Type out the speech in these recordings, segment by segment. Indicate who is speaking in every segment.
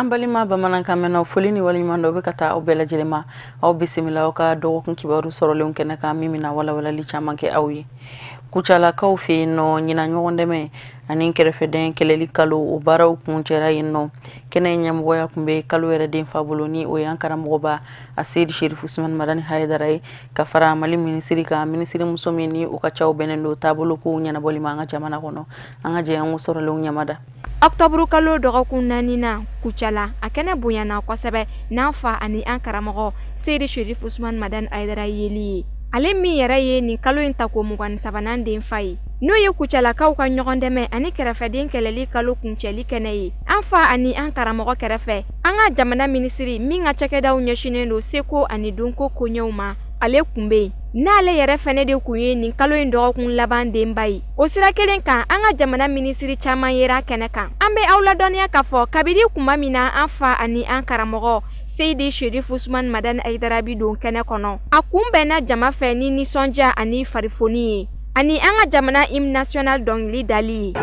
Speaker 1: Ambalima bamanan kamena folini wali mando be kata obela jelema au bisimila oka do kun kibaru sorole unkena ka mimina wala licha manke awi kuchala ka ofi no nyina nyonde me anin kerefeden keleli kalu ubara ukunchera yinno kene nyamgo ya kumbe kalu era den fabuloni o yankara moba asid sheriff Usman madani haydarai kafara mali ministry ka ministry musomeni o kachaw benendo tabulu ku nyana boli manga jamana kono anga je yango sorole nyamada
Speaker 2: Octobre kalo dogo kunanina kuchala akene buyana kwasebe nafa ani ankaramogo sedi sheriff Usman madan aidara yeli ale mi yara ye ni kalo inta ko mugan sabanan den fay no ye kuchala kaw ka nyogondeme ani kerefe den keleli kalo kuncheli keneyi anfa ani ankaramogo kerefe anga jamana ministry minga chekeda unyeshine no seko ani dunko konyoma ale kumbe nale yere fene de kuye ni kalo indo kun laban den bayi o sira kelen kan anga jamana ministry chaman yera kene kan ambe awla doniya kafo kabidi kuma mina anfa ani ankaramogo Seydi Sheriff Usman madan aidarabi don kene kono akumbe na jama fe ni nisonja ani farifoni ani anga jamana im national don lidali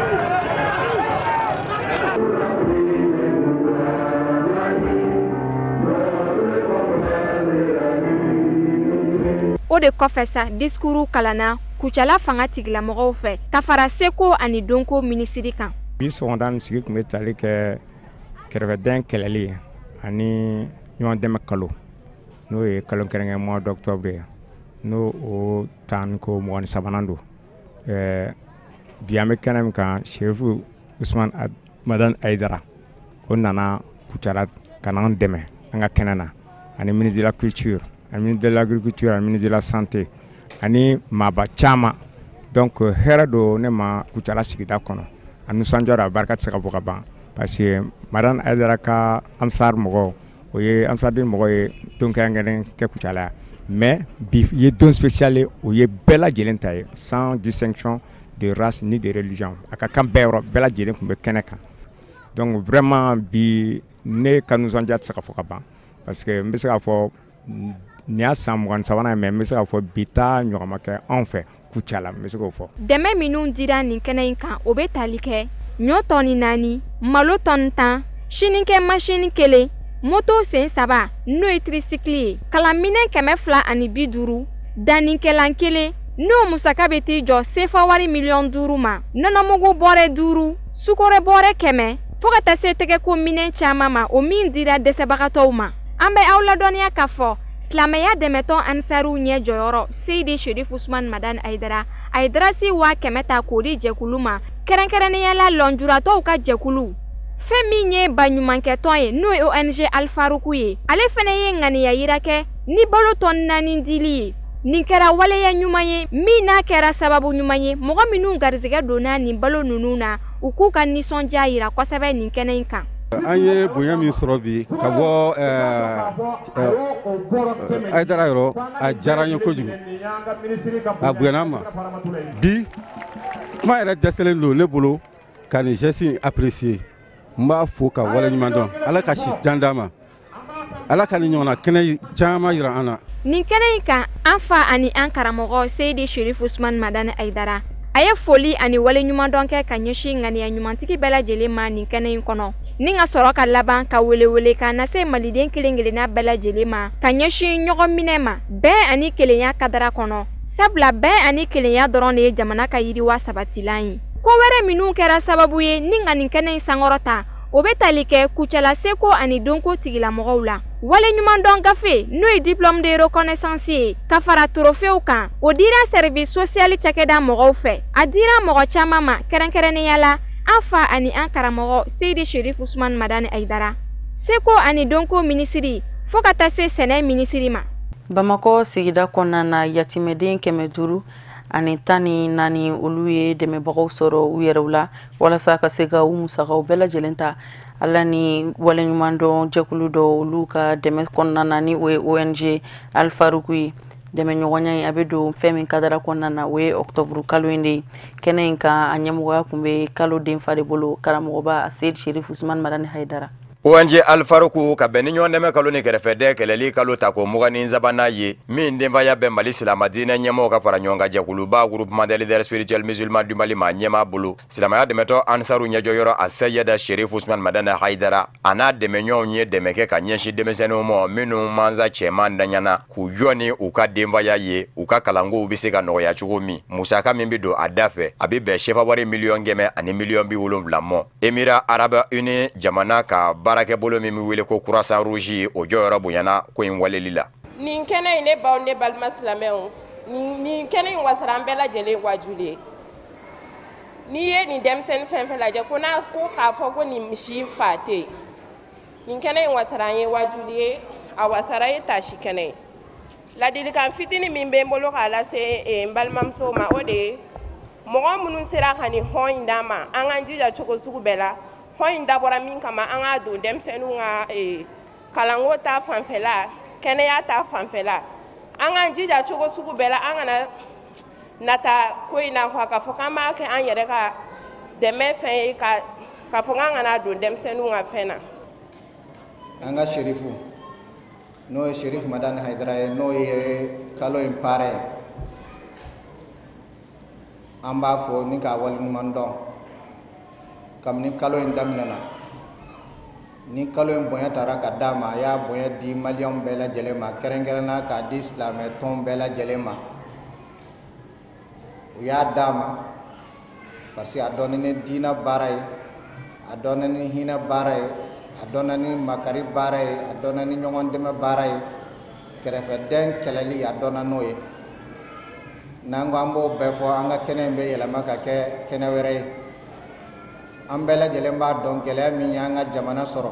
Speaker 2: o de kofesa diskuru kalana kuchala fanga tigla mogo fe kafara seko ani donko ministry kan bi sondan sigi kumbe tali ke kerveden keleli ani yon dem kalo no e kalo kerenge mois d'octobre no o tan ko mo sabanando biame kanam kan chef Usman madan aidara onana kuchala kanan deme anga kenana ani ministre de la culture ani ministre de l'agriculture ani ministre de la santé ani maba chama donc herado ne ma kuchala sigida kono anu sanjara barkat saka boka parce que madan aidara ka amsar mogo oye amsar din mogo e donc ngene ke kuchala mais bi ye don spécial oye bela jelentaye sans distinction de race ni de religion aka kambero bela jelen kumbe keneka donc vraiment bi ne kanu sanjat saka foka parce que mbisa fo nia samwan sawana mais mbisa fo bita nyoma ke en fait kuchala mbisa fo deme minun dira ni kenen kan obetalike nyotoni nani malo tontan shininke machine kele moto sen saba no tricycle kalamine keme fla ani biduru daninke lankele no musaka beti jo sefa wari million duru ma nanamugo bore duru sukore bore keme fogata se tege ko minen chama ma o min dira desebagato ma ambe awla donia kafo Slameya demeton ansaru nye joyoro Seydi Sheriff Usman madan aidara si wa kemeta kodi jekuluma kerenkerene yala lonjurato uka jekulu femi nye banyumanke tonye no ONG Alfaruku ye ale fene ye ngani ya yirake ni bolo ton nani dili ni kera wale ya nyuma ye mi na kera sababu nyuma ye mogo minu garzige dona ni balo nununa ukuka nisonja yira kwa sabe ni kene inka
Speaker 3: anye bonya min sorobi ka bo aidara yoro a jaranyo kojugu a buyanama bi kuma era deselen lo ne bolo ka ni jesi apprécier mba fo ka wala nyuma don ala ka shi jandama ala ka ni nyona kene chama yira ana
Speaker 2: ni kene ka afa ani ankara mogo Seydi Sheriff Usman madan aidara aye foli ani wale nyuma don ke kanyeshi ngani ya nyuma tiki bela jele ma ni kene kono ninga soroka laban ka wele ka na se maliden kelengele na bela jelema kanyeshi nyogo minema be ani kelenya kadara kono sabla be ani kelenya dorone jamana ka yiri wa sabatilai ko were minu kera sababu ye ninga ninkene sangorota obetalike kuchala seko ani donko tigila mogawla wale nyuman don gafe no diplôme de reconnaissance kafara trophée kan odira service social chakeda mogawfe adira mogo chama ma kerenkerene yala afa ani ankara mogo Seydi Sheriff Usman madani aidara seko ani donko ministry fokata se sene ministry ma
Speaker 1: Bamako sigida konana yatimeden kemeduru ani tani nani uluye deme bago soro uyerula wala saka sega umusaka bela jelenta alani wala nyumando jekuludo uluka deme konana ni we ONG Alfarukui deme nyogonya abedo femi kadara konana we Octobre kalwende kenenka anyamuwa kumbe kalo den fare bolo karamoba Seydi Sheriff Usman madani haidara
Speaker 4: ONG Alfaruku ka bɛn ni ɲɔgɔn dɛmɛ kalo ni kɛrɛfɛdɛ kɛlɛli kalo ta ko mugani zabana ye min denbaya bɛ Mali silamadinɛ ɲɛmɔgɔ ka fara ɲɔgɔn kan jɛkuluba groupement des leaders spirituels musulmans du Mali ma ɲɛmaa bolo silamaya dɛmɛtɔ Ansaru ɲɛjɔyɔrɔ a Seyida Cherif Ousmane Madana Haidara a n'a dɛmɛɲɔgɔnw ye dɛmɛ kɛ ka ɲɛsin denmisɛnninw ma minnu mansa cɛman daɲana k'u jɔ ni u ka denbaya ye u ka kalankow bɛ se ka nɔgɔya cogo min musaka min bɛ don a da fɛ a bɛ bɛn sefa wari miliyɔn 100 ani miliyɔn 70 mɔ Émirats Arabes Unis jamana ka baarakɛ bolo min bɛ wele ko Croissant Rouge o jɔyɔrɔ bonyana ko in waleli la.
Speaker 5: Nin kɛnɛ in ne baw ne balima silamɛw nin kɛnɛ in wasara an bɛɛ lajɛlen wajuli ye. N'i ye nin denmisɛnnin fɛn fɛn lajɛ ko n'a ko k'a fɔ ko nin misi fa tɛ yen nin kɛnɛ in wasara an ye wajuli ye a wasara ye taasi kɛnɛ ye. Ladilikan fitinin min bɛ n bolo k'a lase n balimamusow ma o de ye mɔgɔ minnu sera ka nin hɔn in d'an ma an k'an jija cogo sugu bɛɛ la hɔn in dabɔra min kama an k'a don denmisɛnninw ka kalanko ta fanfɛla kɛnɛya ta fanfɛla an k'an jija cogo sugu bɛɛ la an kana nata ko in na k'a fɔ k'an b'a kɛ an yɛrɛ ka dɛmɛ fɛn ye k'a fɔ k'an kana don denmisɛnninw ka fɛn na.
Speaker 6: An ka Cherifu n'o ye Cherif Madani Haidara ye n'o ye kalo in pare ye an b'a fɔ ni k'a waleɲuman dɔn kabini kalo in daminɛna ni kalo in bonya taara ka d'a ma a y'a bonya di maliyɛnw bɛɛ lajɛlen ma kɛrɛnkɛrɛnna k'a di silamɛ tɔn bɛɛ lajɛlen ma u y'a d'a ma parce que a dɔnni ni diinɛ baara ye a dɔnni ni hinɛ baara ye a dɔnni ni makari baara ye a dɔnni ni ɲɔgɔn dɛmɛ baara ye kɛrɛfɛdɛn kɛlɛli a dɔnna n'o ye n'an ko an b'o bɛɛ fɔ an ka kɛnɛ in bɛ yɛlɛma ka kɛ kɛnɛ wɛrɛ ye an bɛɛ lajɛlen b'a dɔn gɛlɛya min y'an ka jamana sɔrɔ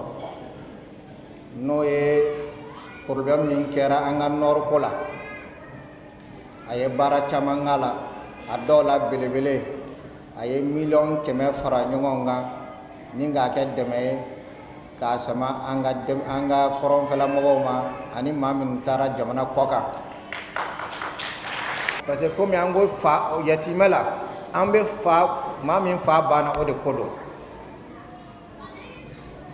Speaker 6: n'o ye problème min kɛra an ka nord ko la a ye baara caman k'a la a dɔw la belebele a ye miliyɔn 100 fara ɲɔgɔn kan ni k'a kɛ dɛmɛ ye k'a sama an ka kɔrɔnfɛla mɔgɔw ma ani maa minnu taara jamana kɔ kan parce que komi an ko fa yatimɛ la an bɛ fa maa min fa banna o de ko don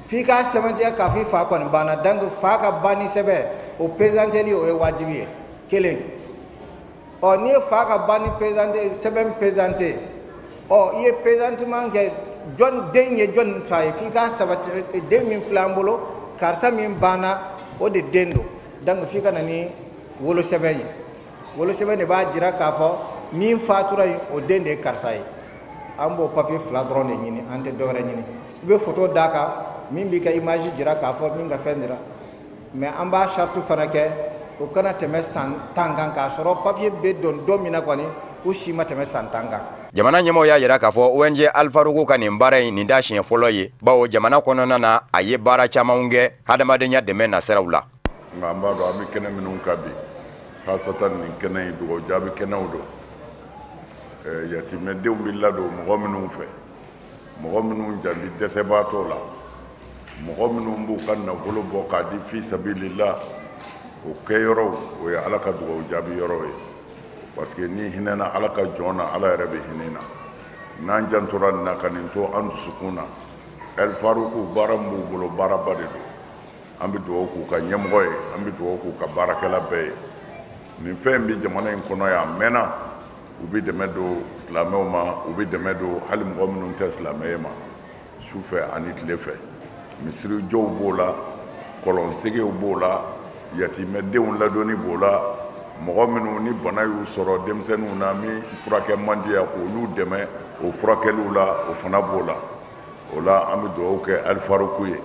Speaker 6: f'i ka sɛbɛntiya k'a fɔ i fa kɔni banna donc fa ka banni sɛbɛn o pesanteli o ye wajibi ye kelen ɔ n'i ye fa ka banni sɛbɛn pesante ɔ i ye pesantement kɛ jɔn den ye jɔn fa ye f'i ka sabati den min filɛ an bolo karisa min banna o de den don donc f'i ka na ni wolosɛbɛn ye wolosɛbɛn de b'a jira k'a fɔ min fatura yen o den de ye karisa ye an b'o papier 2 dɔrɔn de ɲini an tɛ dɔwɛrɛ ɲini i bɛ photo d'a kan min b'i ka image jira k'a fɔ min ka fɛn dira mais an b'a charte fana kɛ o kana tɛmɛ san 10 kan k'a sɔrɔ papier bɛ don min na kɔni u si ma tɛmɛ san 10 kan.
Speaker 4: Jamana ɲɛmɔgɔ y'a yira k'a fɔ ONG Alfaruku ka nin baara in nin t'a siɲɛ fɔlɔ ye bawo jamana kɔnɔna na a ye baara camanw kɛ hadamadenya dɛmɛ nasiraw la.
Speaker 7: Nka an b'a dɔn an bɛ kɛnɛ minnu kan bi khasatan nin kɛnɛ in dogo jaabi kɛnɛw don yatimɛdenw bɛ ladon mɔgɔ minnu fɛ mɔgɔ minnu jandi dɛsɛbaatɔ la mɔgɔ minnu b'u ka nafolo bɔ k'a di fi sabilillah o kɛyɔrɔw o ye Ala ka dugawu jaabi yɔrɔ ye parce que ni hinɛna Ala ka jɔn na Ala yɛrɛ bɛ hinɛ na n'an jantora nin na ka nin to an dusukun na Alfaruku baara min b'u bolo baaraba de don an bɛ dugawu k'u ka ɲɛmɔgɔ ye an bɛ dugawu k'u ka baarakɛla bɛɛ ye nin fɛn bɛ jamana in kɔnɔ yan mɛnna u bɛ dɛmɛ don silamɛw ma u bɛ dɛmɛ don hali mɔgɔ minnu tɛ silamɛ ye ma sufɛ ani tile fɛ misirijɔw b'o la kɔlɔnsegew b'o la yatimɛdenw ladonni b'o la mɔgɔ minnu ni bana y'u sɔrɔ denmisɛnninw na min furakɛ man di yan k'olu dɛmɛ o furakɛliw la o fana b'o la o la an bɛ dugawu kɛ Alfaruku ye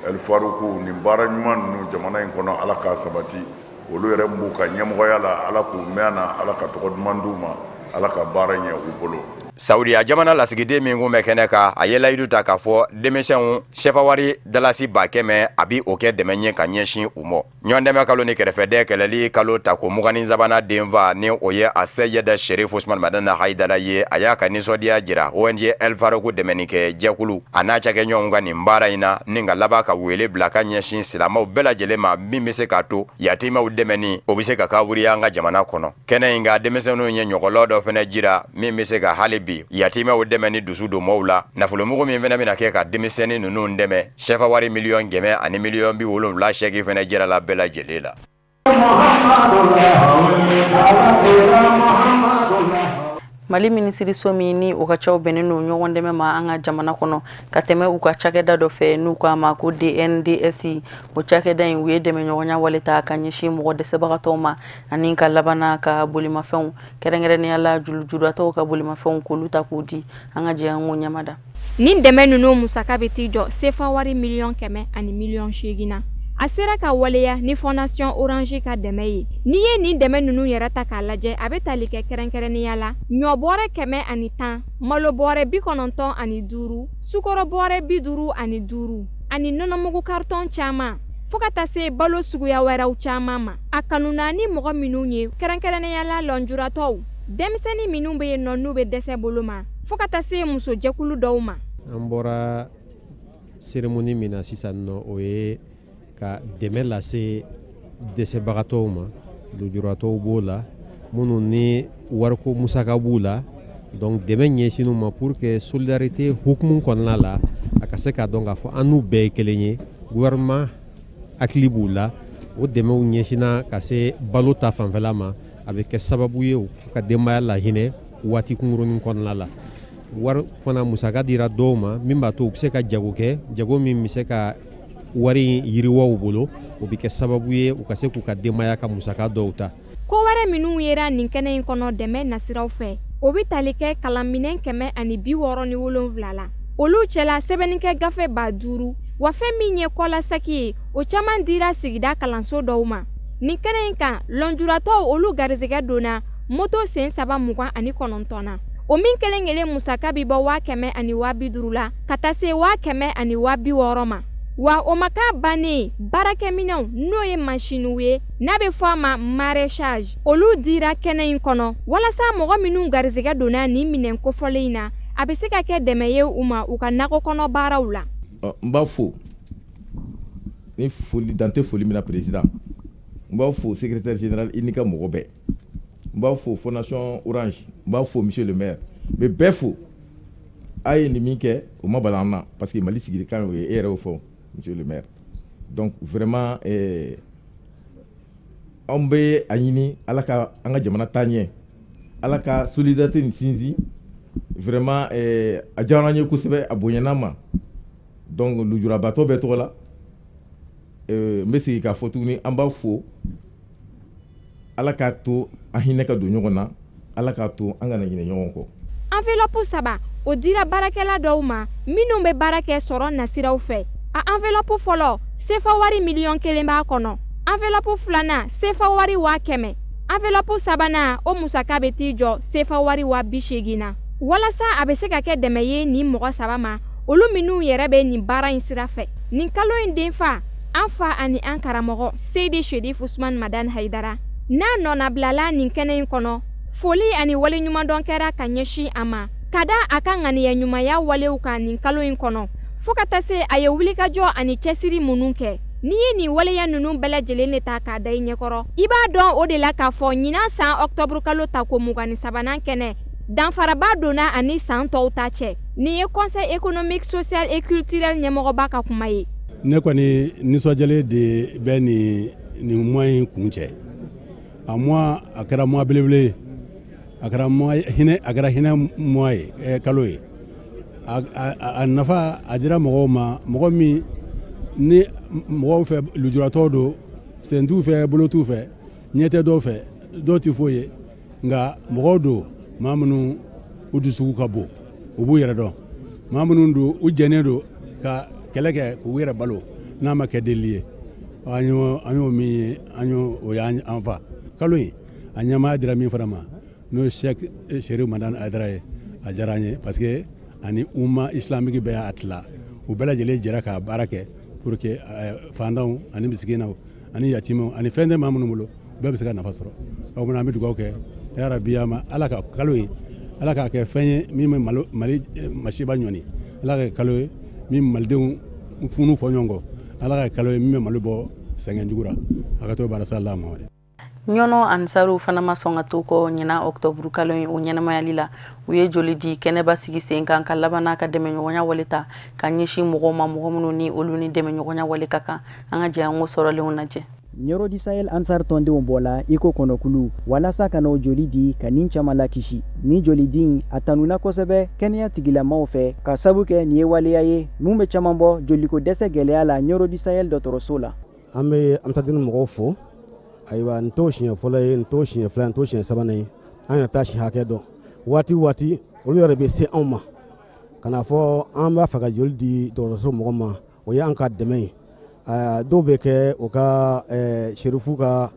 Speaker 7: Alfaruku nin baara ɲuman ninnu jamana in kɔnɔ Ala k'a sabati olu yɛrɛ b'u ka ɲɛmɔgɔya la Ala k'u mɛn na Ala ka tɔgɔ duman d'u ma Ala ka baara ɲɛ u bolo.
Speaker 4: Saudiya jamana lasigiden min kun bɛ kɛnɛ kan a ye layidu ta k'a fɔ denmisɛnw sɛfawari dalasi 100 a bi o kɛ dɛmɛ ɲɛ ka ɲɛsin u ma ɲɔgɔn dɛmɛ kalo ni kɛrɛfɛdɛ kɛlɛli kalo ta ko mugani zabana denfa ni o ye a Seyida Cherif Ousmane Madana Haidara ye a y'a ka nisɔndiya jira ONG Alfaruku dɛmɛnikɛ jɛkulu a n'a cakɛɲɔgɔnw ka nin baara in na ni ka laban ka wele bila ka ɲɛsin silamɛw bɛɛ lajɛlen ma min bɛ se k'a to yatimɛw dɛmɛni o bɛ se ka kawuriya an ka jamana kɔnɔ kɛnɛ in ka denmisɛnninw ye ɲɔgɔlɔ dɔ fana jira min bɛ se ka hali bi bi yatimɛw dɛmɛ ni dusu don mɔɔw la nafolomugu min fɛnɛ bɛna kɛ ka denmisɛnnin ninnu dɛmɛ sɛfa wari miliyɔn 100 ani miliyɔn 70 sɛki fɛnɛ jɛra la bɛɛ lajɛlen la.
Speaker 1: Mali minisiri somi ni u ka caw bɛnnen don ɲɔgɔn dɛmɛ ma an ka jamana kɔnɔ ka tɛmɛ u ka cakɛda dɔ fɛ n'u k'a ma ko DNDS o cakɛda in u ye dɛmɛ ɲɔgɔnya wale ta ka ɲɛsin mɔgɔ dɛsɛbagatɔw ma ani ka labana ka bolimafɛnw kɛrɛnkɛrɛnnenya la jujuratɔw ka bolimafɛnw k'olu ta k'u di an ka jɛ an ko ɲamada.
Speaker 8: Nin dɛmɛ ninnu musaka bɛ t'i jɔ sefa wari miliyɔn 100 ani miliyɔn 8 na. A sera ka waleya ni Fondation Orange ka dɛmɛ ye. N'i ye nin dɛmɛ ninnu yɛrɛ ta k'a lajɛ a bɛ tali kɛ kɛrɛnkɛrɛnnenya la ɲɔ bɔrɛ 110, malo bɔrɛ 95, sukaro bɔrɛ 55 ani nɔnɔmugu carton caman fo ka taa se balo suguya wɛrɛw caman ma. A kanuna ni mɔgɔ minnu ye kɛrɛnkɛrɛnnenya la lɔnjuratɔw, denmisɛnnin minnu bɛ yen nɔ n'u bɛ dɛsɛ bolo ma fo ka taa se muso jɛkulu dɔw ma.
Speaker 9: An bɔra cérémonie min na sisan nɔ o ye ka dɛmɛ lase dɛsɛbagatɔw ma lujuratɔw b'o la minnu ni wariko musaka b'u la donc dɛmɛ ɲɛsinn'u ma pour que solidarité hukumu kɔnɔna la a ka se k'a dɔn k'a fɔ an n'u bɛɛ ye kelen ye gouvernement hakili b'u la o dɛmɛw ɲɛsinna ka se balo ta fanfɛla ma a bɛ kɛ sababu ye ka denbaya lahinɛ waati kunkurunin kɔnɔna la wari fana musaka dira dɔw ma min b'a to u bɛ se ka jago kɛ jago min bɛ se ka wari yiriwaw bolo o bɛ kɛ sababu ye u ka se k'u ka denbaya ka musaka dɔw ta.
Speaker 8: Ko wɛrɛ minnu yera nin kɛnɛ in kɔnɔ dɛmɛ nasiraw fɛ o bɛ tali kɛ kalanminɛn 167 la olu cɛla sɛbɛnnikɛ gafe 5000 wa fɛn min ye kɔlasaki ye o caman dira sigida kalanso dɔw ma. Nin kɛnɛ in kan lɔnjuratɔw olu garizɛgɛ donna moto sen 329 na o min kelen kelen musaka bɛ bɔ 150,000 la ka taa se 160,000 ma. Wa o ma k'a bannen baarakɛminɛnw n'o ye mansiniw ye n'a bɛ fɔ a ma maraîchage olu dira kɛnɛ in kɔnɔ walasa mɔgɔ minnu garizɛgɛ donna nin minɛn kofɔlen in na a bɛ se ka kɛ dɛmɛ ye u ma u ka nakɔ kɔnɔ baaraw la.
Speaker 10: N b'a fo ni foli dante foli mina président n b'a fo secrétaire général i ni ka mɔgɔ bɛɛ n b'a fo Fondation Orange n b'a fo monsieur le maire mais bɛɛ fo a ye nin min kɛ o ma bala an na parce que Mali sigilikan y'o ye e yɛrɛ y'o fɔ monsieur le maire donc vraiment an bɛ a ɲini ala ka an ka jamana taa ɲɛ ala ka solidarité nin sinsin vraiment a diyara an ye kosɛbɛ a bonyana ma donc lujurabatɔ bɛɛ tɔgɔ la n bɛ segin k'a fɔ tuguni an b'a fo ala k'a to an hinɛ ka don ɲɔgɔn na ala k'a to an kana ɲinɛ ɲɔgɔn kɔ.
Speaker 8: Enveloppe 3 o dira baarakɛla dɔw ma minnu bɛ baara kɛ sɔrɔ nasiraw fɛ. A enveloppe fɔlɔ sefa wari miliyɔn 1 b'a kɔnɔ. Enveloppe 2nan sefa wari 100,000. Enveloppe 3nan o musaka bɛ t'i jɔ sefa wari 80,000 na. Walasa a bɛ se ka kɛ dɛmɛ ye nin mɔgɔ 3 ma olu minnu yɛrɛ bɛ nin baara in sira fɛ. Nin kalo in denfa an fa ani an karamɔgɔ Seydi Shedif Usman Madan Haidara n'a nɔnabilala nin kɛnɛ in kɔnɔ foli ani waleɲumandɔn kɛra ka ɲɛsin a ma ka da a ka ŋaniya ɲumanya walew kan nin kalo in kɔnɔ fo ka taa se a ye wulikajɔ ani cɛsiri minnu kɛ. N'i ye nin waleya ninnu bɛɛ lajɛlen de ta k'a da i ɲɛkɔrɔ i b'a dɔn o de la k'a fɔ ɲinan san octobre kalo ta ko 23nan kɛnɛ danfaraba donna ani san tɔw ta cɛ. Nin ye conseil économique social et culturel ɲɛmɔgɔba ka kuma ye.
Speaker 11: Ne kɔni nisɔndiyalen de bɛ nin mois in kun cɛ. A mois a kɛra mois belebele a kɛra hinɛ mois ye kalo ye. A nafa a dira mɔgɔw ma mɔgɔ min ni mɔgɔw fɛ lujuratɔw don sen t'u fɛ bolo t'u fɛ ɲɛ tɛ dɔw fɛ dɔw tɛ foyi ye nka mɔgɔw don maa minnu u dusuku ka bon u b'u yɛrɛ dɔn maa minnu don u jɛnnen don ka kɛlɛ kɛ k'u yɛrɛ balo n'a ma kɛ deli ye an y'o min ye o y'an fa kalo in a ɲɛmaa dira min fana ma n'o ye Cheikh Sherif Madan Haidara ye a diyara an ye parce que ani umma islamique bɛɛ y'a tila u bɛɛ lajɛlen jɛra ka baara kɛ pour que fantanw ani misikinaw ani yatimɛw ani fɛn tɛ maa minnu bolo bɛɛ bɛ se ka nafa sɔrɔ o kumana an bɛ dugawu kɛ yarabi ama ala ka kalo in ala k'a kɛ fɛn ye min bɛ Mali masiba ɲɔni ala ka kɛ kalo ye min malidenw funu fɔ ɲɔgɔn kɔ ala ka kɛ kalo ye min bɛ Mali bɔ sɛgɛn jugu la a ka to baara sa la ma.
Speaker 1: Nyono ansaru fana masonga tuko nyina Octobre kalo u nyenama lila u ye joli di keneba sigi sen kan ka labana ka deme nyonya waleta ka nyishi mugo ma mugo munu ni olu ni deme nyonya waleka kan anga je ngo soro le unaje
Speaker 12: Nyoro di Sahel ansar tonde wombola iko kono kulu walasa kana joli di kanin chamala kishi ni joli di atanuna kosebe kenya tigila maufe ka sabuke ni waliya ye mumbe chamambo joli ko dese gele ala Nyoro di Sahel dotoro sola
Speaker 11: ambe amtadin mugo fo aywa ntoshin folay ntoshin flan ntoshin sabane ana tashi hake do wati olu yore be se amma kana fo amba faga joli di dotoro so mugo ma o ya anka deme do be ke o ka sherifu ka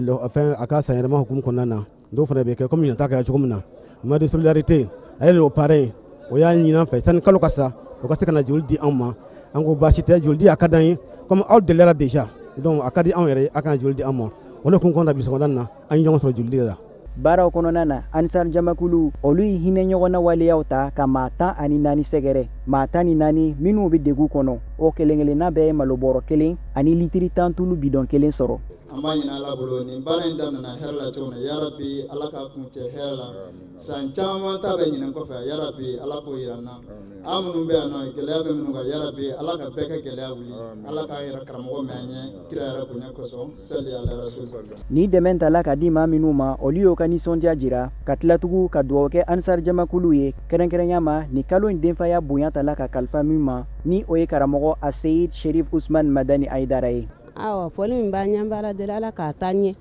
Speaker 11: lo afin aka sayarma hukum konana do fana be ke comme ta ka chukumna ma de solidarité ay le parrain o ya nyina fa san kalo kasa o ka kana joli di amma an go basite joli di akadan comme out de l'era déjà donc akadi an yere aka joli di amma wala kun konda bi so danna an jongo so joli da
Speaker 12: bara kono nana ansar jamakulu olu hine nyogona wale yauta ka mata ani nani segere mata ni nani minu bi degu kono o kelengele na be maloboro kelen ani litiri tantulu bidon kelen soro
Speaker 13: amanya ala bolo ni bara ndam na herla tona ya rabbi ala ka kunte herla san chama ta be nyinen ko fa ya rabbi ala ko yirana amunu be no gele be munu ga ya rabbi ala ka beka gele wuli ala ka yira karamo menye kira ra kunya ko so salli ala rasul
Speaker 12: ni dementa la ka di ma minuma oliyo kani sondia jira katlatugu ka duoke ansar jamakulu ye keren yama ni kalo ndemfa ya buyanta la ka kalfa mima ni oye karamo a Said Sherif Usman Madani Aidaraye
Speaker 14: awa foli min ba nyambala de ala ka tanye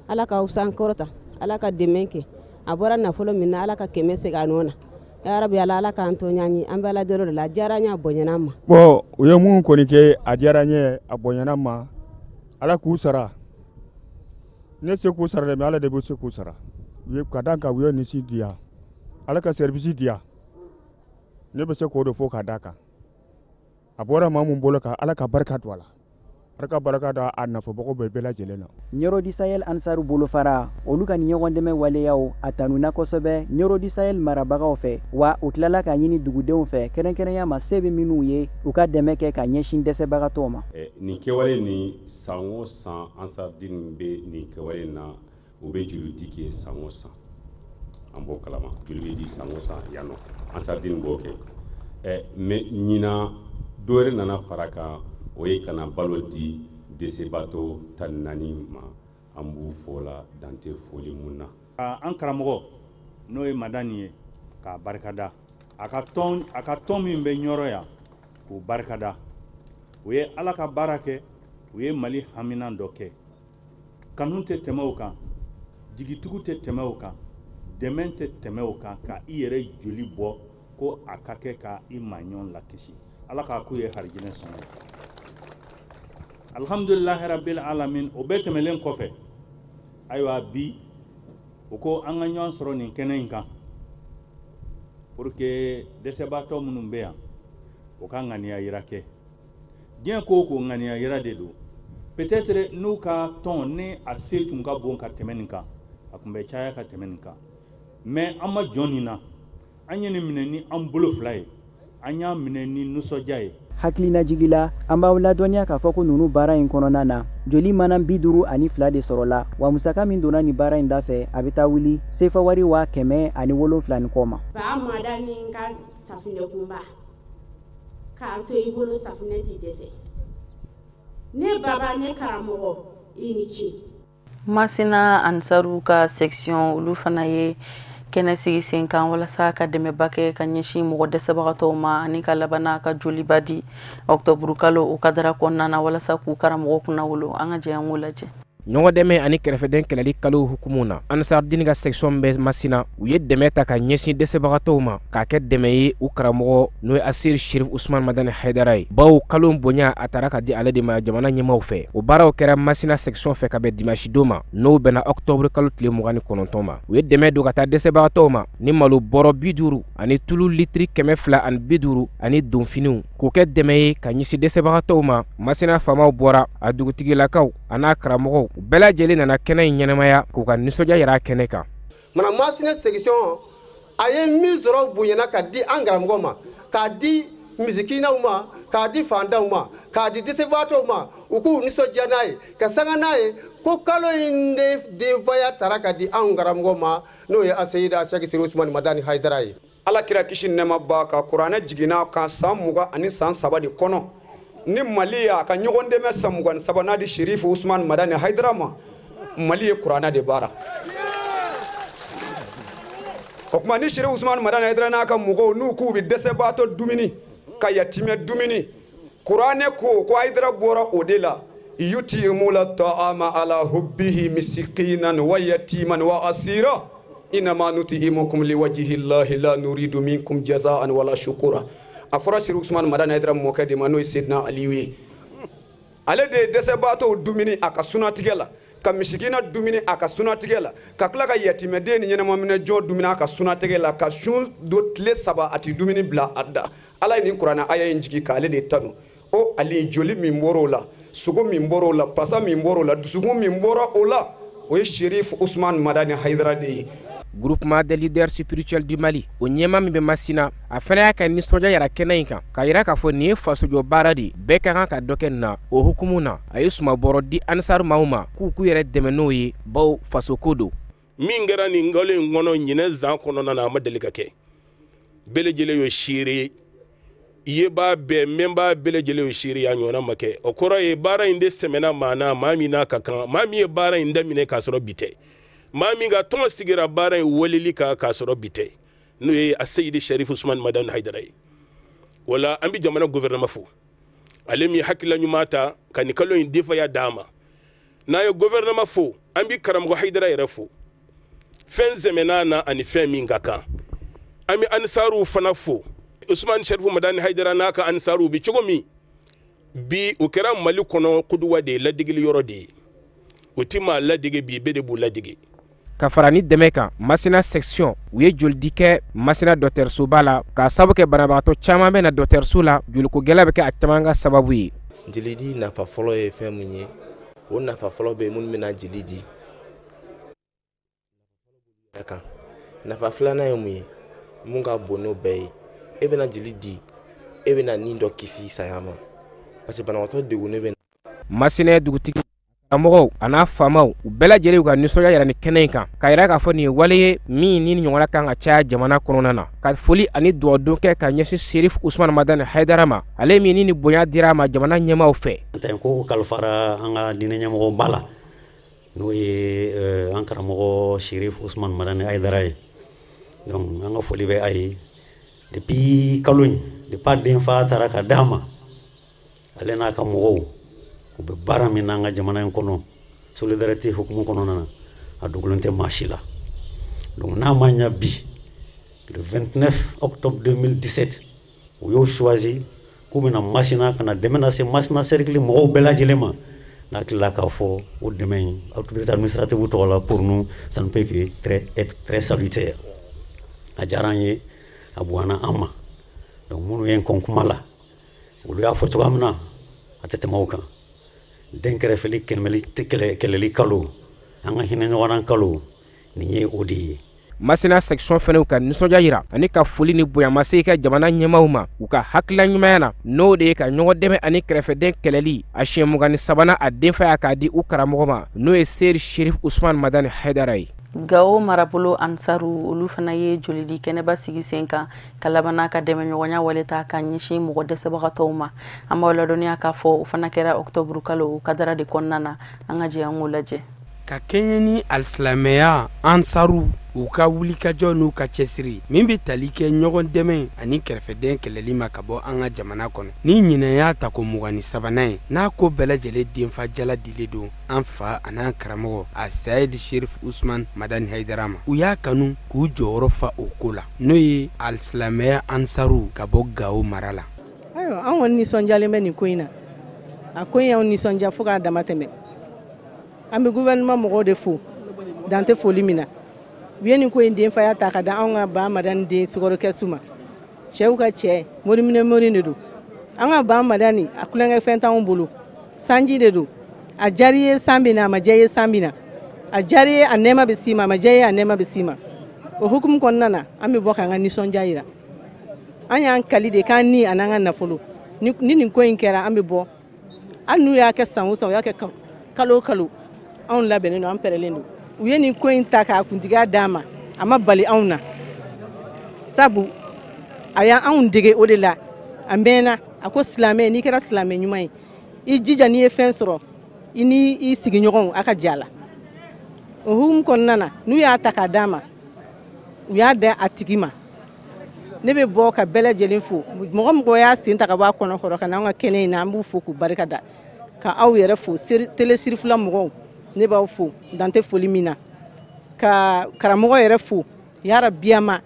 Speaker 14: ala ka usan korota ala ka demenke abora na folo min ala ka kemese ganona ya rabbi ala ka anto nyanyi ambala de la jaranya bonyanama
Speaker 2: bo uye mun koni ke a jaranye abonyanama ala ku sara ne se ku sara de ala de bo se ku sara uye kadanka uye ni si dia ala ka service dia ne be se ko do fo kadaka abora mamun boloka ala ka barkat wala baraka da annafo boko be bela jelena
Speaker 12: Nyoro di Sahel ansaru bolo fara oluka ni nyogondeme wale yao atanuna kosobe Nyoro di Sahel marabaga ofe wa utlala ka nyini dugudenw fe keren ya masebe minu ye uka demeke ka nyeshin dese baga toma
Speaker 15: ni kewale ni sango san ansar din be ni kewale na ube julu dike sango san ambo kalama julu di sango san yano ansar din boke me nyina dore nana faraka oye kana balo di desebato tan nani ma ambu fola dante foli munna
Speaker 16: an karamogo no ye madani ye ka barkada aka ton min be nyoro ya ko barkada o ye ala ka barake o ye mali haminan do ke kanun te tɛmɛ o kan jigitugu te tɛmɛ o kan dɛmɛ te tɛmɛ o kan ka i yɛrɛ joli bɔ ko a ka kɛ ka i maɲɔn lakisi ala k'a k'u ye harijinɛ sɔngɔ alhamdulillahi rabbil alamin o bɛɛ tɛmɛlen kɔfɛ ayiwa bi o ko an ka ɲɔgɔn sɔrɔ nin kɛnɛ in kan pour que dɛsɛbaatɔ minnu bɛ yan o ka ŋaniya yira kɛ diɲɛ ko o ko ŋaniya yira de don peut-être n'u ka tɔn ni a se tun ka bon ka tɛmɛ nin kan a tun bɛ caya ka tɛmɛ nin kan mais an ma jɔn nin na an ye nin minɛ ni an bolo fila ye an y'a minɛ ni nisɔndiya ye
Speaker 12: hakilina jigila an b'aw ladɔnniya k'a fɔ ko nunu baara in kɔnɔna na joli mana 52 de sɔrɔla wa musaka min donna ni baara in da fɛ a bɛ taa wuli sefa wari 107 ni kɔ ma
Speaker 17: ba mada ni ka safinɛ kunba k'an to i bolo safinɛ tɛ dɛsɛ ne baba ne karamɔgɔ i ni ce
Speaker 1: Masina ansaru ka section olu fana ye kɛnɛ sigi sen kan walasa ka dɛmɛba kɛ ka ɲɛsin mɔgɔ dɛsɛbagatɔw ma ani ka labana ka joliba di Octobre kalo o kadara kɔnɔna na walasa k'u karamɔgɔ kunna wolo an ka jɛ an k'o lajɛ
Speaker 18: ɲɔgɔn dɛmɛ ani kɛrɛfɛden kɛlɛli kalo hukumu na ansar dini ka section bɛ Masina u ye dɛmɛ ta ka ɲɛsin dɛsɛbagatɔw ma k'a kɛ dɛmɛ ye u karamɔgɔ n'o ye Asir Sherif Usman Madani Haidara ye bawo kalo bonya a taara ka di ale de ma jamana ɲɛmaw fɛ o baaraw kɛra Masina section fɛ ka bɛn dimanche don ma n'o bɛnna Octobre kalo tile 29 ma u ye dɛmɛ don ka taa dɛsɛbagatɔw ma ni malo bɔrɔ 50 ani tulu litiri 250 ani donfiniw k'o kɛ dɛmɛ ye ka ɲɛsin dɛsɛbagatɔw ma Masina faamaw bɔra a dugutigilakaw a n'a karamɔgɔw bɛɛ lajɛlen nana kɛnɛ in ɲɛnamaya k'u ka nisɔndiya yira kɛnɛ kan
Speaker 19: mana Masina section a ye min sɔrɔ bonyana ka di an karamɔgɔ ma k'a di misikinaw ma k'a di fantanw ma k'a di dɛsɛbaatɔw ma u k'u nisɔndiya n'a ye ka sanga n'a ye ko kalo in de denfaya tara ka di anw karamɔgɔ ma n'o ye aseyida Sɛki Siri Usumani Madani Hayidara ye.
Speaker 20: Alakira kisi nɛɛma ba ka kuranɛ jiginna kan san 20 ani san 3 de kɔnɔ ni Mali y'a ka ɲɔgɔn dɛmɛ san 23 n'a di Sherifu Usumani Madani Hayidara ma Mali ye kuranɛ de baara. O kuma ni Sherifu Usumani Madani Hayidara n'a ka mɔgɔw n'u k'u bɛ dɛsɛbaatɔ dumuni ka yatimɛ dumuni kuranɛ ko Hayidara bɔra o de la yutimuna ta'ama ala hubbihi miskinan wa yatiman wa asira inama nuti'imukum liwajhillahi la nuridu minkum jazaan wala shukura. A fɔra Sherifu Usumani Madani Hayidara mɔkɛ de ma n'o ye Seydina Aliyu ye. Ale de ye dɛsɛbaatɔw dumuni a ka sunatigɛ la ka misikina dumuni a ka sunatigɛ la ka tila ka yatimɛden ni ɲɛnamaminɛjɔn dumuni a ka sunatigɛ la ka sun do tile 3 a ti dumuni bila a da. Ala ye nin kuranɛ aya in jigi k'ale de tanu o Ali joli min bɔra o la sogo min bɔra o la pasa min bɔra o la dusukun min bɔra o la o ye Sherifu Usumani Madani Hayidara de ye.
Speaker 18: Groupement des leaders spirituels du Mali o ɲɛma min bɛ Masina a fana y'a ka nisɔndiya yira kɛnɛ in kan k'a yira k'a fɔ nin ye fasojɔ baara de bɛɛ ka kan ka dɔ kɛ nin na o hukumu na a ye sumabɔrɔ di Ansaru maaw ma k'u yɛrɛ dɛmɛ n'o ye bawo fasoko don.
Speaker 21: Min kɛra nin kalo in kɔnɔ ɲinɛ zan kɔnɔna na a ma deli ka kɛ bɛɛ lajɛlen y'o seere ye b'a bɛɛ min b'a bɛɛ lajɛlen y'o seere a ɲɔgɔnna ma kɛ o kɔrɔ ye baara in de sɛmɛna maa na maa min n'a ka kan maa min ye baara in daminɛ k'a sɔrɔ bi tɛ maa min ka tɔn sigira baara in weleli kan k'a sɔrɔ bi tɛ n'o ye Aseyidi Sherifu Usumani Madani Hayidara ye. Wala an bɛ jamana gouvernement fo ale min hakilila ɲuman ta ka nin kalo in defaya d'a ma n'a ye gouvernement fo an bɛ karamɔgɔ Hayidara yɛrɛ fo fɛn zɛmɛna na ani fɛn min ka kan an bɛ Ansaruw fana fo Usumani Sherifu Madani Hayidara n'a ka Ansaruw bi cogo min bi o kɛra Mali kɔnɔ kuduwa de ye ladigili yɔrɔ de ye o ti maa ladige bi bɛɛ de b'u ladige.
Speaker 18: Ka fara ni dɛmɛ kan Masina section u ye jolidi kɛ Masina dɔgɔtɔrɔsoba la k'a sababu kɛ banabagatɔ caman bɛ na dɔgɔtɔrɔso la joliko gɛlɛya bɛ kɛ a caman ka sababu ye.
Speaker 22: Jolidi nafa fɔlɔ ye fɛn mun ye o nafa fɔlɔ bɛ minnu bɛna joli di kan nafa filanan ye mun ye mun ka bon n'o bɛɛ ye e bɛna joli di e bɛna nin dɔ kisi saya ma parce que banabagatɔ degunnen bɛ.
Speaker 18: Masina dugutigi karamɔgɔw a n'a faamaw u bɛɛ lajɛlen y'u ka nisɔndiya yira nin kɛnɛ in kan k'a yira k'a fɔ nin ye wale ye min ni ɲɔgɔnna kan ka caya jamana kɔnɔna na ka foli ani dugawu kɛ ka ɲɛsin Sherifu Usumani Madani Hayidara ma ale min ni bonya dira a ma jamana ɲɛmaaw fɛ.
Speaker 23: N ko kalifara an ka diinɛ ɲɛmɔgɔ ba la n'o ye an karamɔgɔ Sherifu Usumani Madani Hayidara ye donc an ka foli bɛ a ye depuis kalo in depuis a denfa taara ka d'a ma ale n'a ka mɔgɔw u bɛ baara min na an ka jamana in kɔnɔ solidarité hukumu kɔnɔna na a dogolen tɛ maa si la donc n'a ma ɲa bi le 29 octobre 2017 u y'o choisi k'u bɛna Masina ka na dɛmɛ lase Masina cercle mɔgɔw bɛɛ lajɛlen ma n'a tilala k'a fɔ o dɛmɛ in autorité administrative tɔgɔ la pour nous ça ne peut que être très salutaire a diyara an ye a bonyana an ma donc minnu ye n kɔn kuma la olu y'a fɔ cogoya min na a tɛ tɛmɛ o kan. Den kɛrɛfɛli kɛlɛli kalo an ka hinɛ ɲɔgɔnna kalo nin ye o de ye.
Speaker 18: Masina section fɛnɛ ka nisɔndiya yira ani ka foli ni bonya ma se ka jamana ɲɛmaaw ma u ka hakilila ɲumanya na n'o de ye ka ɲɔgɔn dɛmɛ ani kɛrɛfɛden kɛlɛli a siɲɛ 23 a denfaya k'a di u karamɔgɔ ma n'o ye Seydi Sherifu Usumani Madani Hayidara ye.
Speaker 1: Gawo marabolo Ansaru olu fana ye jolidi kɛnɛba sigi sen kan ka labana ka dɛmɛ ɲɔgɔnya waleta ka ɲɛsin mɔgɔ dɛsɛbagatɔw ma an b'aw ladɔnniya k'a fɔ o fana kɛra octobre kalo kadara de kɔnɔna na an ka jɛ an k'o lajɛ.
Speaker 24: Ka kɛɲɛ ni alisilamɛya Ansaru u ka wulikajɔ n'u ka cɛsiri min bɛ tali kɛ ɲɔgɔn dɛmɛ ani kɛrɛfɛden kɛlɛli ma ka bɔ an ka jamana kɔnɔ ni ɲinɛ y'a ta ko 23 ye n'a ko bɛɛ lajɛlen denfa jala dilen don an fa an'an karamɔgɔ a Seydi Sherifu Usumani Madani Hayidara ma u y'a kanu k'u jɔyɔrɔ fa o ko la n'o ye alisilamɛya Ansaru ka bɔ Gawo mara la.
Speaker 25: Ayiwa an kɔni nisɔndiyalen bɛ nin ko in na a ko in y'anw nisɔndiya fo k'a dama tɛmɛ an bɛ gouvernement mɔgɔw de fo dan tɛ foli min na u ye nin ko in denfaya ta ka da anw ka ba Madani den Sukarokɛsu ma cɛw ka cɛ moriminɛ de don an ka ba Madani a kulonkɛfɛn t'anw bolo sanji de don a diyara i ye san bɛ na a ma diya i ye san bɛ na a diyara i ye a nɛɛma bɛ s'i ma a ma diya i ye a nɛɛma bɛ s'i ma o hukumu kɔnɔna na an bɛ bɔ k'an ka nisɔndiya yira an y'an kali de k'an ni an'an ka nafolo ni nin ko in kɛra an bɛ bɔ hali n'u y'a kɛ san o san u y'a kɛ kalo o kalo anw labɛnnen don an pɛrɛlen don u ye nin ko in ta k'a kuntigiya d'an ma a ma bali anw na sabu a y'anw dege o de la a mɛnna a ko silamɛ n'i kɛra silamɛ ɲuman ye i jija n'i ye fɛn sɔrɔ i ni i sigiɲɔgɔnw a ka ja la o hukumu kɔnɔna na n'u y'a ta k'a d'an ma u y'a da a tigi ma ne bɛ bɔ ka bɛɛ lajɛlen fo mɔgɔ mɔgɔ y'a sen ta ka bɔ a kɔnɔ kɔrɔ ka n'anw ka kɛnɛ in na an b'u fo k'u barika da ka aw yɛrɛ fo télé Cherifla mɔgɔw ne b'aw fo dan tɛ foli min na ka karamɔgɔ yɛrɛ fo yarabiyama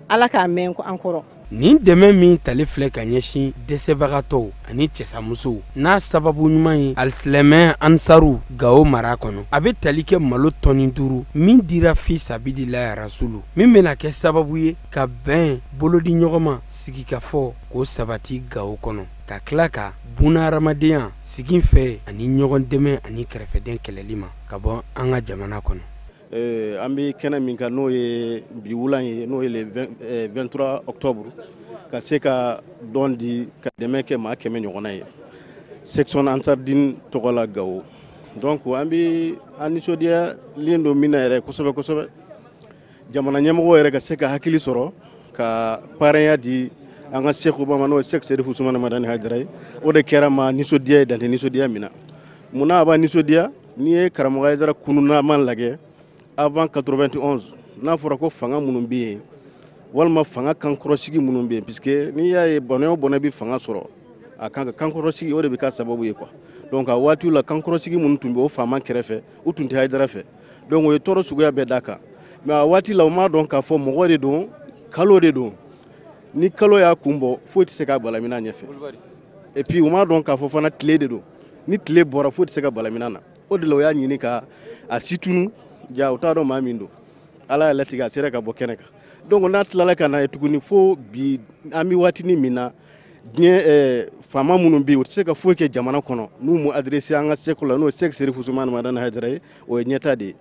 Speaker 25: ala k'a mɛn an kɔrɔ.
Speaker 24: nin dɛmɛ min tali filɛ ka ɲɛsin dɛsɛbagatɔw ani cɛsamusow n'a sababu ɲuman ye alisilamɛ ansaru Gao mara kɔnɔ a bɛ tali kɛ malo tɔni 5 min dira fi sabidilahi rasulu min bɛna kɛ sababu ye ka bɛn bolodi ɲɔgɔn ma sigi ka fɔ k'o sabati Gao kɔnɔ ka tila ka bunahadamadenya sigi fɛ ani ɲɔgɔn dɛmɛ ani kɛrɛfɛden kɛlɛli ma ka bɔ an ka jamana kɔnɔ.
Speaker 3: An bɛ kɛnɛ min kan n'o ye bi wulan ye n'o ye le 23 octobre ka se ka dɔn di ka dɛmɛ kɛ maa 100 ɲɔgɔnna ye section Ansardine tɔgɔ la Gao donc an bɛ an nisɔndiyalen don min na yɛrɛ kosɛbɛ kosɛbɛ jamana ɲɛmɔgɔ yɛrɛ ka se ka hakili sɔrɔ ka parrain di an ka Seku Bama n'o ye Seku Serifu Usumani Madani Haidara ye o de kɛra ma nisɔndiya ye dantɛ nisɔndiya min na munna a b'a nisɔndiya n'i ye karamɔgɔ Haidara kununnama lajɛ avant 91 n'a fɔra ko fanga minnu bɛ yen walima fanga kankɔrɔsigi minnu bɛ yen puisque n'i y'a ye bɔnɛ o bɔnɛ bɛ fanga sɔrɔ a kan ka kankɔrɔsigi o de bɛ k'a sababu ye quoi donc a waatiw la kankɔrɔsigi minnu tun bɛ o faama kɛrɛfɛ u tun tɛ Haidara fɛ donc o ye tɔɔrɔ suguya bɛɛ d'a kan mais a waati la u m'a dɔn k'a fɔ mɔgɔ de don kalo de don ni kalo y'a kun bɔ foyi tɛ se ka balamina ɲɛfɛ et puis u m'a dɔn k'a fɔ fana tile de don ni tile bɔra foyi tɛ se ka balamina na o de la u y'a ɲini ka a situnu ja u t'a dɔn maa min don ala y'a latigɛ a sera ka bɔ kɛnɛ kan donc n'a tilala ka na ye tuguni fo bi an bɛ waatinin min na diɲɛ faama minnu bɛ yen u tɛ se ka foyi kɛ jamana kɔnɔ n'u m'u adressé an ka Seku la n'o ye Seku Serifu Usumani Madani Haidara ye o ye ɲɛta de ye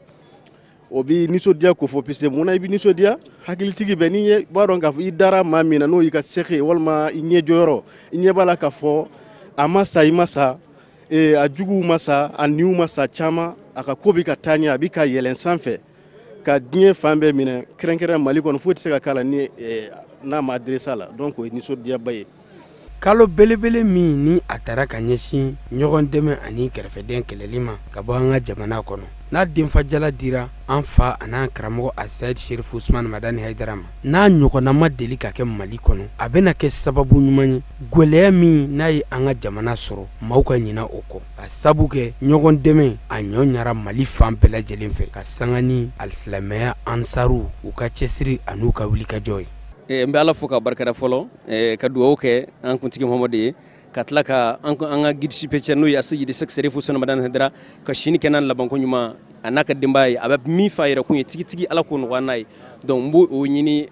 Speaker 3: o bɛ nisɔndiya ko fɔ puisque munna i bɛ nisɔndiya hakilitigi bɛ n'i ye b'a dɔn k'a fɔ i dara maa min na n'o y'i ka Seku ye walima i ɲɛjɔyɔrɔ i ɲɛ b'a la k'a fɔ a ma sa i ma sa a juguw ma sa a niw ma sa caman a ka ko bɛ ka taa ɲɛ a bɛ ka yɛlɛn sanfɛ ka diɲɛ fan bɛɛ minɛ kɛrɛnkɛrɛn Mali kɔnɔ foyi tɛ se ka k'a la ni n'a ma adressé a la donc o ye nisɔndiyaba ye.
Speaker 24: kalo belebele min ni a taara ka ɲɛsin ɲɔgɔn dɛmɛ ani kɛrɛfɛden kɛlɛli ma ka bɔ an ka jamana kɔnɔ n'a denfajala dira an fa a n'an karamɔgɔ Seku Serifu Usumani Madani Haidara ma n'a ɲɔgɔnna ma deli ka kɛ Mali kɔnɔ a bɛna kɛ sababu ɲuman ye gwɛlɛya min n'a ye an ka jamana sɔrɔ maaw ka ɲina o kɔ ka sabu kɛ ɲɔgɔn dɛmɛ a ɲɔ ɲara Mali fan bɛɛ lajɛlen fɛ ka sanga ni alisilamɛya ansaru u ka cɛsiri a n'u ka wulikajɔ ye.
Speaker 4: n bɛ ala fo ka barikada fɔlɔ ka dugawu kɛ an kuntigi Muhamadu ye ka tila ka an ka guide spirituel n'o ye Aseyidi Seku Serifu Usumani Madani Haidara ka sini kɛ n'a labanko ɲuman a n'a ka denbaya ye a bɛ min fɔ a yɛrɛ kun ye tigitigi ala k'o nɔgɔya n'a ye donc n b'o ɲini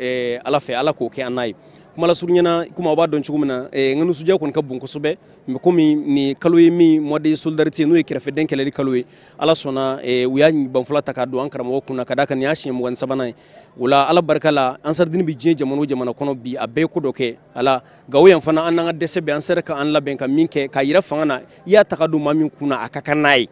Speaker 4: ala fɛ ala k'o kɛ an n'a ye kuma lasurunyana kuma b'a dɔn cogo min na n ka nisɔndiya kɔni ka bon kosɛbɛ mais komi nin kalo ye min mois de solidarité n'o ye kɛrɛfɛden kɛlɛli kalo ye ala sɔnna u y'a banfula ta k'a don an karamɔgɔ kunna ka d'a kan nin y'a siɲɛ 23nan ye o la ala barika la Ansardini bɛ diɲɛ jamana o jamana kɔnɔ bi a bɛɛ ye ko dɔ kɛ ala Gao yan fana an n'an ka dɛsɛ bɛ an sera ka an labɛn ka min kɛ k'a yira fanga na i y'a ta ka don maa min kunna a ka kan n'a ye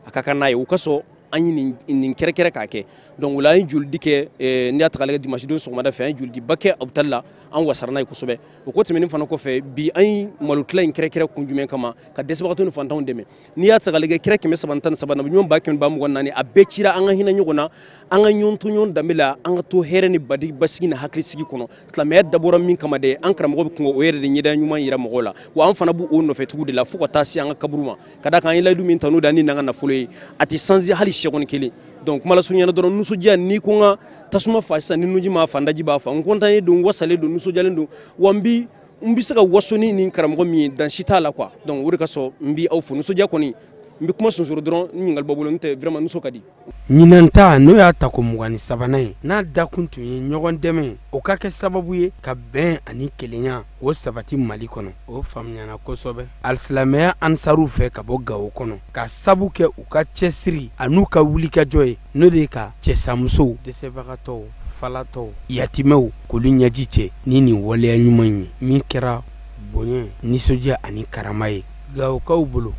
Speaker 4: a ka kan n'a ye o ka sɔrɔ an ye nin kɛrɛkɛrɛ k'a kɛ donc o la an ye joli di kɛ n'i y'a ta k'a lajɛ dimanche don sɔgɔmada fɛ an ye joli di ba kɛ hôpital la an wasara n'a ye kosɛbɛ o ko tɛmɛnen fana kɔfɛ bi an ye malotila in kɛrɛkɛrɛ kun jumɛn kama ka dɛsɛbagatɔ ni fantanw dɛmɛ n'i y'a ta k'a lajɛ kɛrɛ 133 na ɲɔgɔn 1,224 a bɛɛ cira an ka hinɛ ɲɔgɔn na an ka ɲɔgɔn to ɲɔgɔn danbe la an ka to hɛrɛ ni basigi ni hakilisigi kɔnɔ silamɛya dabɔra min kama dɛ an karamɔgɔ bɛ kun o yɛrɛ de ɲɛda ɲuman yira mɔgɔw la wa an fana b'o nɔfɛ tugu de la fo ka taa se an ka kaburu ma ka d'a kan an ye layidu min ta n'o de an ni n'an ka nafolo ye a tɛ sansi hali sɛgɔni kelen donc kuma lasurunyana dɔrɔn nisɔndiya n'i ko n ka tasuma fa sisan ni nuji m'a fa n daji b'a fa n kɔntan ye don n wasalen don nisɔndiyalen don wa n bɛ se ka waso ni nin karamɔgɔ min ye dan si t'a la quoi donc o de ka sɔrɔ n bɛ aw fo nisɔndiya kɔni n bɛ kuma sonsoro dɔrɔn n ɲininkali bɔ bolo n tɛ vraiment nisɔn ka di.
Speaker 24: ɲinan ta n'o y'a ta ko 23nan ye n'a dakun tun ye ɲɔgɔn dɛmɛ o ka kɛ sababu ye ka bɛn ani kelenya o sabati Mali kɔnɔ o faamuyana kosɛbɛ alisilamɛya ansaru fɛ ka bɔ Gao kɔnɔ ka sabu kɛ u ka cɛsiri a n'u ka wulikajɔ ye n'o de ye ka cɛsamusow dɛsɛbagatɔw falatɔw yatimɛw k'olu ɲɛji cɛ ni nin waleya ɲuman ye min kɛra bonya nisɔndiya ani karama ye gawokaw bolo.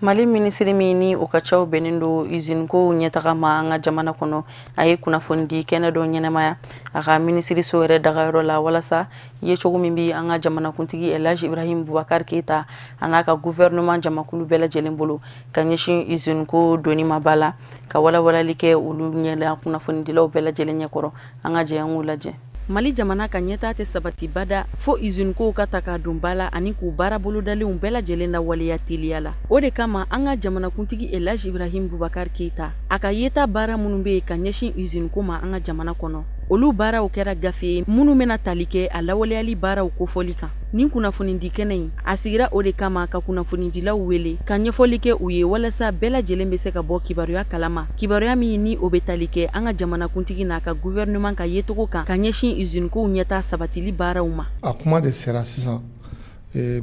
Speaker 1: Mali minisiri min ni o ka caw bɛnnen do usine ko ɲɛtaga ma an ka jamana kɔnɔ a ye kunnafoni di kɛnɛ dɔ ɲɛnɛmaya a ka minisiri so yɛrɛ dagayɔrɔ la walasa ye cogo min bi an ka jamanakuntigi Elhaji Ibrahim Boubacar Keita a n'a ka gouvernement jamakulu bɛɛ lajɛlen bolo ka ɲɛsin usine ko doni ma ba la ka walawalali kɛ olu ɲɛla kunnafonidilaw bɛɛ lajɛlen ɲɛkɔrɔ an ka jɛ an k'u lajɛ. Mali jamana ka ɲɛtaa tɛ sabati bada fo usine ko ka ta ka don ba la ani k'u baara bolodalenw bɛɛ lajɛlen la waleya teliya la. O de kama an ka jamanakuntigi Elhaji Ibrahim Boubacar Keita a ka yeta baara minnu bɛ ka ɲɛsin usine ko ma an ka jamana kɔnɔ olu baaraw kɛra gafe minnu bɛna tali kɛ a lawaleyali baaraw kofɔli kan. Nin kunnafoni di kɛnɛ in a sigira o de kama ka kunnafonidilaw wele ka ɲɛfɔli kɛ u ye walasa bɛɛ lajɛlen bɛ se ka bɔ kibaruya kalama kibaruya min ni o bɛ tali kɛ an ka jamanakuntigi n'a ka gouvernement ka yecogo kan ka ɲɛsin usine kow ɲɛta sabatili baaraw ma.
Speaker 5: A kuma de sera sisan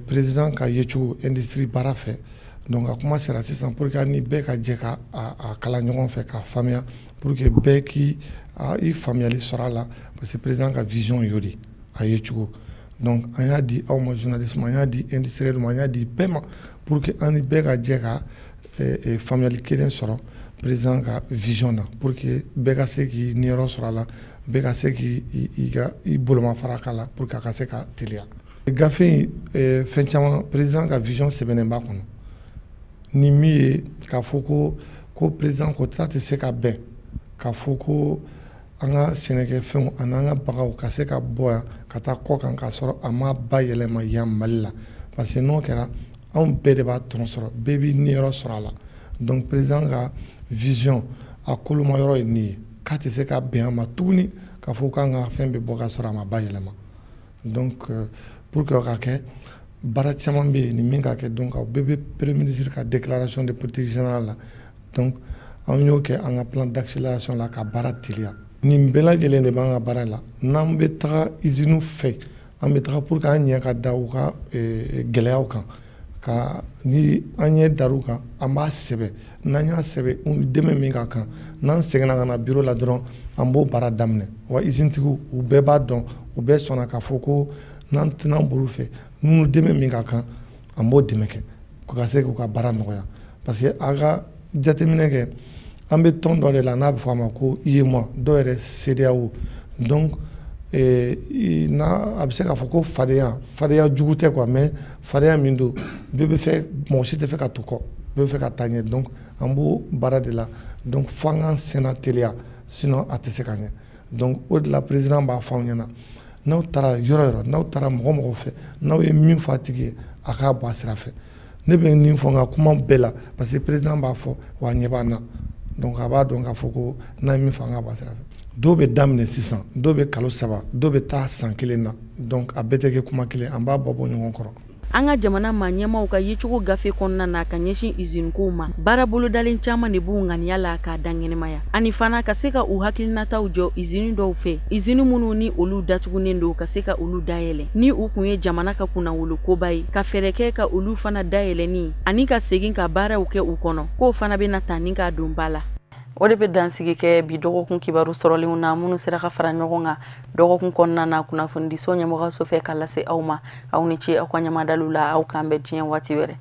Speaker 5: président ka yecogo industrie baara fɛ donc a kuma sera sisan pour que ni bɛɛ ka jɛ ka a kala ɲɔgɔn fɛ ka faamuya pour que bɛɛ k'i faamuyali sɔrɔ a la parce que président ka vision y'o de a yecogo. Donc an y'a di aw ma journaliste ma, an y'a di industriel ma, an y'a di bɛɛ ma pour que an ni bɛɛ ka jɛ ka faamuyali kelen sɔrɔ président ka vision na pour que bɛɛ ka se k'i niyɔrɔ sɔrɔ a la bɛɛ ka se k'i bolomafara k'a la pour que a ka se ka teliya. Gafe in fɛn caman président ka vision sɛbɛnnen b'a kɔnɔ ni min ye k'a fɔ ko président ko ta tɛ se ka bɛn k'a fɔ ko an ka sɛnɛkɛfɛnw ani an ka bagaw ka se ka bɔ yan ka taa kɔ kan k'a sɔrɔ a ma bayɛlɛma yan Mali la parce que n'o kɛra anw bɛɛ de b'a tɔnɔ sɔrɔ bɛɛ b'i niyɔrɔ sɔrɔ a la donc président ka vision a koloma yɔrɔ ye nin ye k'a tɛ se ka bɛn a ma tuguni k'a fɔ k'an ka fɛn bɛ bɔ ka sɔrɔ a ma bayɛlɛma donc pour que o ka kɛ baara caman bɛ yen nin min ka kɛ donc aw bɛɛ bɛ premier ministre ka déclaration de politique générale la donc an y'o kɛ an ka plan d'accélération la ka baara teliya. Nin bɛɛ lajɛlen de b'an ka baara la n'an bɛ taga usine fɛ an bɛ taga pour que an ɲɛ ka da u ka gɛlɛyaw kan ka ni an ɲɛ dar'u kan an b'a sɛbɛn n'an y'a sɛbɛn dɛmɛ min ka kan n'an seginna ka na bureau la dɔrɔn an b'o baara daminɛ wa usine tigiw u bɛɛ b'a dɔn u bɛɛ sɔnna k'a fɔ ko n'an tɛna bolo fɛ n'u dɛmɛ min ka kan an b'o dɛmɛ kɛ ka se k'u ka baara nɔgɔya parce que a ka jateminɛ kɛ an bɛ tɔn dɔ de la n'a bɛ fɔ a ma ko IEMOA dɔw yɛrɛ CEDEAO donc n'a a bɛ se k'a fɔ ko fadenya jugu tɛ quoi mais fadenya min don bɛɛ bɛ fɛ mɔgɔ si tɛ fɛ ka to kɔ bɛɛ bɛ fɛ ka taa ɲɛ donc an b'o baara de la donc fo an k'an senna teliya sinon a tɛ se ka ɲɛ donc o de la président b'a fɔ an ɲɛna n'aw taara yɔrɔ yɔrɔ n'aw taara mɔgɔ fɛ n'aw ye min fɔ a tigi ye a k'a bɔ a sira fɛ ne bɛ nin fɔ n ka kuma bɛɛ la parce que président b'a fɔ wa a ɲɛ b'an na donc a b'a dɔn k'a fɔ ko n'a ye min fɔ an k'a bɔ a sira fɛ dɔw bɛ daminɛ sisan dɔw bɛ kalo 3 dɔw bɛ taa san 1 na donc a bɛɛ tɛ kɛ kuma kelen an b'a bɔ ɲɔgɔn kɔrɔ.
Speaker 1: An ka jamana maa ɲɛmaaw ka yecogo gafe kɔnɔna na ka ɲɛsin usine kow ma baara bolodalen caman de b'u ŋaniya la k'a da ɲɛnɛmaya ani fana ka se ka u hakilinataw jɔ usine dɔw fɛ usine minnu ni olu datugunen don ka se ka olu dayɛlɛ ni u kun ye jamana ka kunnawolo koba ye ka fɛɛrɛ kɛ ka olu fana dayɛlɛni ani ka segin ka baaraw kɛ u kɔnɔ k'o fana bɛna ta ni ka don ba la. O de bɛ dansigi kɛ bi dɔgɔkun kibaru sɔrɔlenw na minnu sera ka fara ɲɔgɔn kan dɔgɔkun kɔnɔna na kunnafonidiso ɲɛmɔgɔso fɛ ka lase aw ma aw ni ce aw ka ɲamadaliw la aw k'an bɛn diɲɛ waati wɛrɛ.